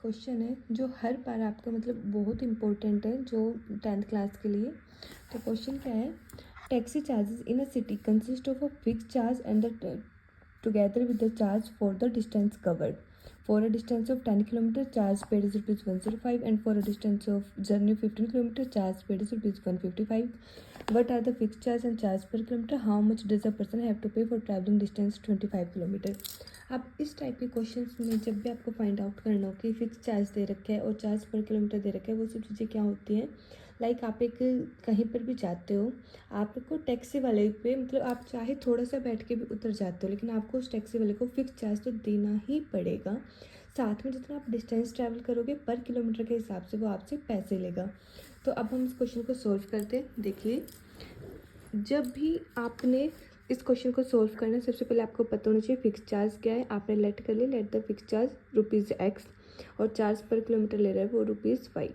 Question है जो हर बार आपका मतलब बहुत इंपॉर्टेंट है जो 10th क्लास के लिए। तो क्वेश्चन क्या है, taxi charges in a city consist of a fix charge and the together with the charge for the distance covered. For a distance of 10 kilometre charge paid is ₹105 and for a distance of journey 15 kilometre charge paid is ₹155. What are the fixed charge and charge per kilometer? How much does a person have to pay for traveling distance 25 kilometre? अब इस type के questions में जब भी आपको find out करना हो कि फिक्स चार्ज दे रखा है और चार्ज पर किलोमीटर दे रखा है, वो सब चीज़ें क्या होती हैं। लाइक आप एक कहीं पर भी जाते हो, आपको टैक्सी वाले पे मतलब आप चाहे थोड़ा सा बैठ के भी उतर जाते हो, लेकिन आपको उस टैक्सी वाले को फिक्स चार्ज तो देना ही पड़ेगा। साथ में जितना आप डिस्टेंस ट्रैवल करोगे पर किलोमीटर के हिसाब से वो आपसे पैसे लेगा। तो अब हम इस क्वेश्चन को सोल्व करते हैं। देखिए, जब भी आपने इस क्वेश्चन को सोल्व करना है, सबसे पहले आपको पता होना चाहिए फिक्स चार्ज क्या है। आपने लेट कर लिया, let the fix charge ₹x और चार्ज पर किलोमीटर ले रहा है वो ₹5।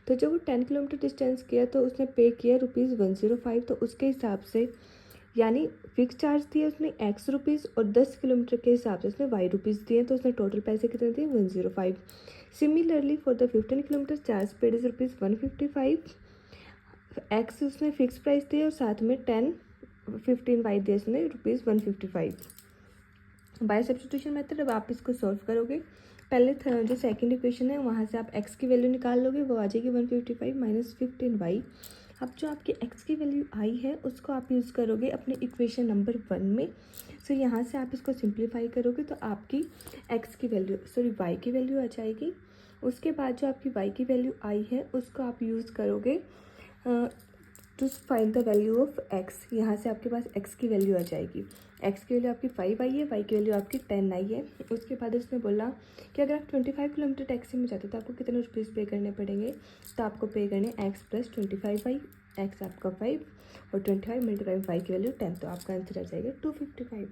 तो जब वो 10 किलोमीटर डिस्टेंस किया तो उसने पे किया ₹105। तो उसके हिसाब से यानी फिक्स चार्ज दिया उसने ₹x और 10 किलोमीटर के हिसाब से उसने ₹y दिए, तो उसने टोटल पैसे कितने दिए 105। Similarly for the 15 kilometre charge paid is ₹155। X उसने फिक्स प्राइस दिया और साथ में 15 वाई दिया उसने ₹155। बाय सब्स्टिट्यूशन मेथड अब आप इसको सॉल्व करोगे। पहले जो सेकंड इक्वेशन है वहाँ से आप एक्स की वैल्यू निकाल लोगे, वो आ जाएगी 155 माइनस 15y। अब जो आपकी एक्स की वैल्यू आई है उसको आप यूज़ करोगे अपने इक्वेशन नंबर 1 में। सो यहाँ से आप इसको सिंप्लीफाई करोगे तो आपकी वाई की वैल्यू आ जाएगी। उसके बाद जो आपकी वाई की वैल्यू आई है उसको आप यूज़ करोगे to find the value of x. यहाँ से आपके पास एक्स की वैल्यू आ जाएगी। एक्स की वैल्यू आपकी 5 आई है, वाई की वैल्यू आपकी 10 आई है। उसके बाद उसने बोला कि अगर आप 25 किलोमीटर टैक्सी में जाते तो आपको कितने रुपीज़ पे करने पड़ेंगे। तो आपको पे करने एक्स प्लस 25y। एक्स आपका 5 और 25 मल्टीप्लाई वाई की वैल्यू 10, तो आपका आंसर आ जाएगा 255।